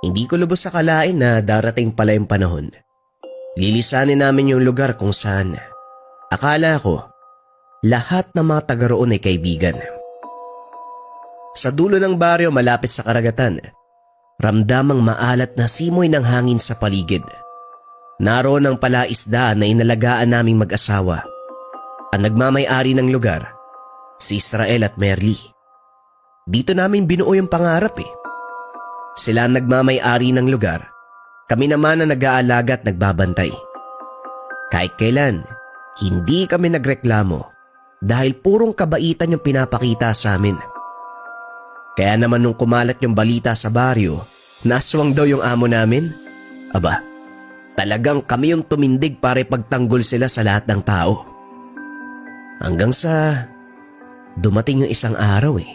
Hindi ko lubos akalain na darating pala yung panahon. Lilisanin namin yung lugar kung saan akala ko lahat ng mga taga roon ay kaibigan. Sa dulo ng baryo malapit sa karagatan, ramdamang maalat na simoy ng hangin sa paligid. Naroon ang palaisdaan na inalagaan naming mag-asawa. Ang nagmamay-ari ng lugar, si Israel at Merly. Dito namin binuo yung pangarap eh. Sila ang nagmamay-ari ng lugar, kami naman ang nag-aalaga at nagbabantay. Kahit kailan, hindi kami nagreklamo dahil purong kabaitan yung pinapakita sa amin. Kaya naman nung kumalat yung balita sa baryo na aswang daw yung amo namin, aba, talagang kami yung tumindig para ipagtanggol sila sa lahat ng tao. Hanggang sa dumating yung isang araw eh.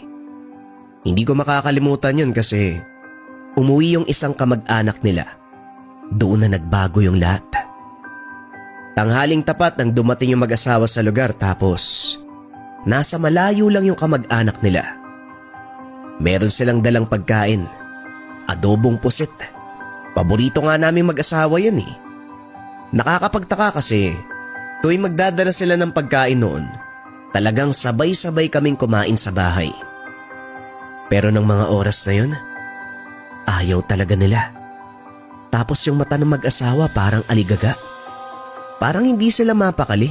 Hindi ko makakalimutan yun kasi umuwi yung isang kamag-anak nila. Doon na nagbago yung lahat. Tanghaling tapat nang dumating yung mag-asawa sa lugar tapos nasa malayo lang yung kamag-anak nila. Meron silang dalang pagkain, adobong pusit. Paborito nga namin mag-asawa yun eh. Nakakapagtaka kasi tuwing magdadala sila ng pagkain noon, talagang sabay-sabay kaming kumain sa bahay. Pero ng mga oras na yun, ayaw talaga nila. Tapos yung mata ng mag-asawa parang aligaga. Parang hindi sila mapakali.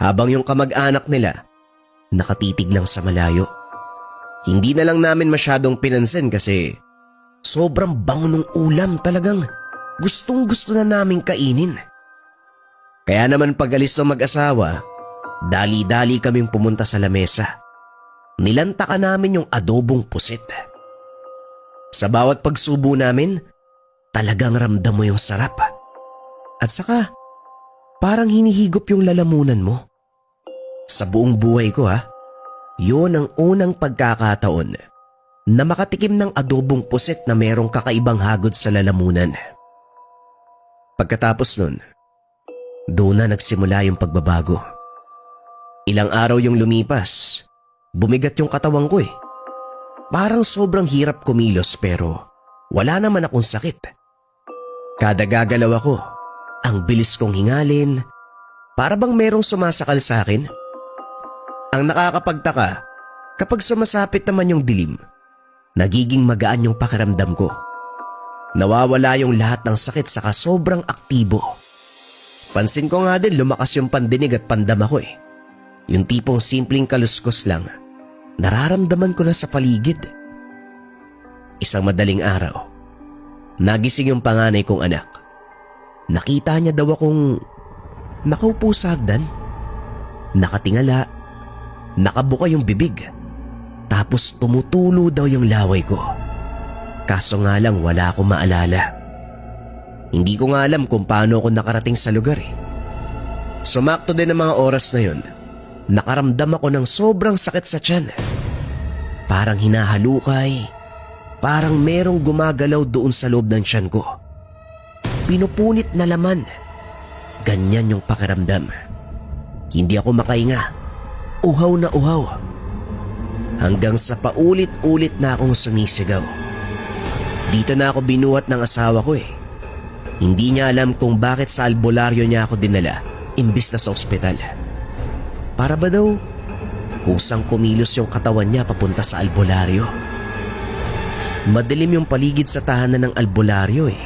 Habang yung kamag-anak nila, nakatitig lang sa malayo. Hindi na lang namin masyadong pinansin kasi sobrang bango ng ulam, talagang gustong-gusto na naming kainin. Kaya naman pag-alis ng mag-asawa, dali-dali kaming pumunta sa lamesa. Nilantaka namin yung adobong pusit. Sa bawat pagsubo namin, talagang ramdam mo yung sarap. At saka, parang hinihigop yung lalamunan mo. Sa buong buhay ko yun ang unang pagkakataon na makatikim ng adobong pusit na merong kakaibang hagod sa lalamunan. Pagkatapos nun, doon na nagsimula yung pagbabago. Ilang araw yung lumipas, bumigat yung katawan ko eh. Parang sobrang hirap kumilos pero wala naman akong sakit. Kada gagalaw ako, ang bilis kong hingalin, para bang merong sumasakal sa akin. Ang nakakapagtaka, kapag sumasapit naman yung dilim, nagiging magaan yung pakiramdam ko. Nawawala yung lahat ng sakit saka sobrang aktibo. Pansin ko nga din lumakas yung pandinig at pandama ko eh. Yung tipong simpleng kaluskos lang, nararamdaman ko na sa paligid. Isang madaling araw, nagising yung panganay kong anak. Nakita niya daw akong nakaupo sa hagdan. Nakatingala, nakabuka yung bibig. Tapos tumutulo daw yung laway ko. Kaso nga lang wala akong maalala. Hindi ko nga alam kung paano ako nakarating sa lugar eh. Sumakto din ang mga oras na yun. Nakaramdam ako ng sobrang sakit sa tiyan. Parang hinahalukay. Parang merong gumagalaw doon sa loob ng tiyan ko. Pinupunit na laman. Ganyan yung pakiramdam. Hindi ako makahinga. Uhaw na uhaw. Hanggang sa paulit-ulit na akong sumisigaw. Dito na ako binuhat ng asawa ko eh. Hindi niya alam kung bakit sa albularyo niya ako dinala imbis na sa ospital. Para ba daw kusang kumilos yung katawan niya papunta sa albularyo? Madilim yung paligid sa tahanan ng albularyo eh.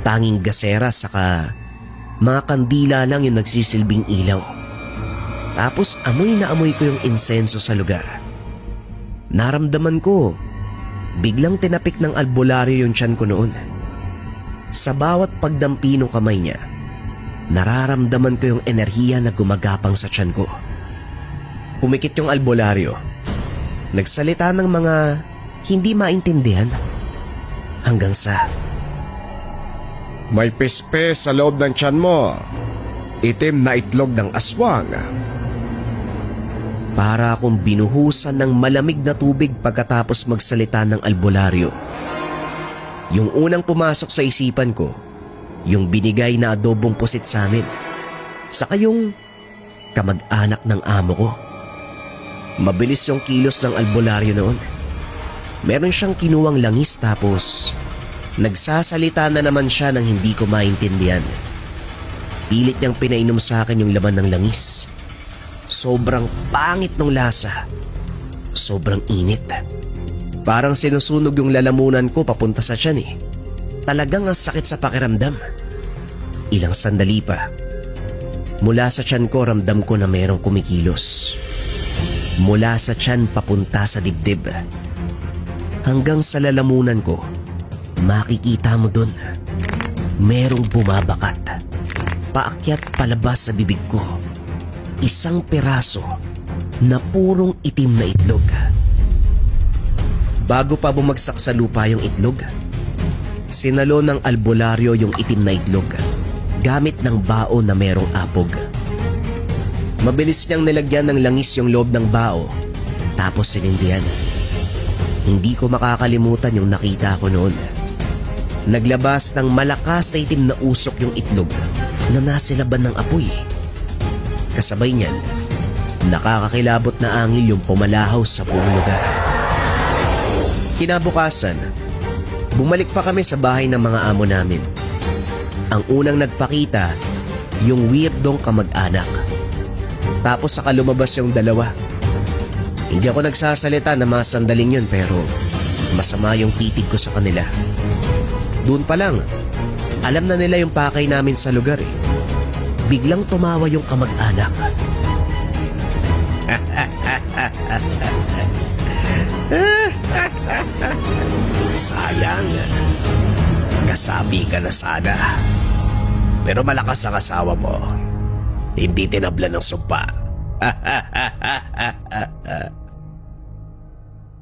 Tanging gasera saka mga kandila lang yung nagsisilbing ilaw. Tapos amoy na amoy ko yung insenso sa lugar. Naramdaman ko, biglang tinapik ng albularyo yung tiyan ko noon. Sa bawat pagdampi ng kamay niya, nararamdaman ko yung enerhiya na gumagapang sa tiyan ko. Pumikit yung albularyo. Nagsalita ng mga hindi maintindihan. Hanggang sa, "May pispes sa loob ng tiyan mo. Itim na itlog ng aswang." para akong binuhusan ng malamig na tubig pagkatapos magsalita ng albularyo. Yung unang pumasok sa isipan ko, yung binigay na adobong pusit sa amin. Saka yung kamag-anak ng amo ko. Mabilis yung kilos ng albularyo noon. Meron siyang kinuwang langis tapos nagsasalita na naman siya ng hindi ko maintindihan. Pilit niyang pinainom sa akin yung laman ng langis. Sobrang pangit ng lasa. Sobrang init. Parang sinusunog yung lalamunan ko papunta sa tiyan eh. Talagang ang sakit sa pakiramdam. Ilang sandali pa. Mula sa tiyan ko ramdam ko na merong kumikilos. Mula sa tiyan papunta sa dibdib. Hanggang sa lalamunan ko, makikita mo dun. Merong bumabakat. Paakyat palabas sa bibig ko. Isang peraso na purong itim na itlog. Bago pa bumagsak sa lupa yung itlog, sinalo ng albularyo yung itim na itlog gamit ng bao na merong apog. Mabilis niyang nilagyan ng langis yung loob ng bao tapos sinindihan. Hindi ko makakalimutan yung nakita ko noon. Naglabas ng malakas na itim na usok yung itlog na nasilaban ng apoy. Kasabay niyan, nakakakilabot na angil yung pumalahaw sa buong lugar. Kinabukasan, bumalik pa kami sa bahay ng mga amo namin. Ang unang nagpakita, yung weirdong kamag-anak. Tapos saka lumabas yung dalawa. Hindi ako nagsasalita na mga sandaling yun pero masama yung titig ko sa kanila. Doon pa lang, alam na nila yung pakay namin sa lugar eh. Biglang tumawa yung kamag-anak. Sayang. Kasabi ka na sana. Pero malakas ang asawa mo. Hindi tinabla ng sumpa.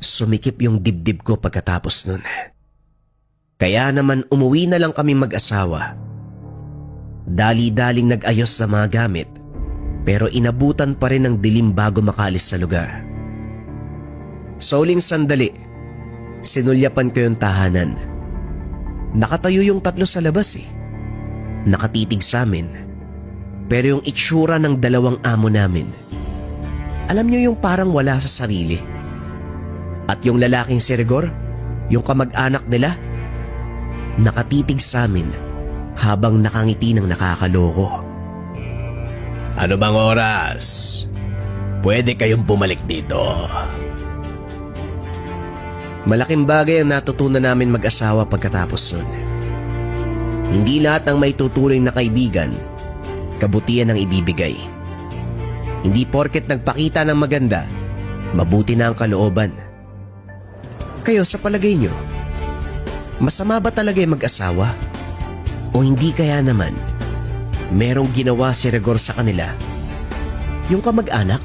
Sumikip yung dibdib ko pagkatapos nun. Kaya naman umuwi na lang kami mag-asawa. Dali-daling nag-ayos sa mga gamit pero inabutan pa rin ng dilim bago makalis sa lugar. Sa uling sandali, sinulyapan ko yung tahanan. Nakatayo yung tatlo sa labas eh. Nakatitig sa amin. Pero yung itsura ng dalawang amo namin, alam niyo yung parang wala sa sarili. At yung lalaking si Rigor, yung kamag-anak nila, nakatitig sa amin habang nakangiti ng nakakaloko. Ano bang oras? Pwede kayong bumalik dito. Malaking bagay ang natutunan namin mag-asawa pagkatapos nun. Hindi lahat ng may tuturing na kaibigan, kabutihan ang ibibigay. Hindi porket nagpakita ng maganda, mabuti na ang kalooban. Kayo sa palagay nyo, masama ba talaga yung mag-asawa? O hindi kaya naman, merong ginawa si Rigor sa kanila? Yung kamag-anak?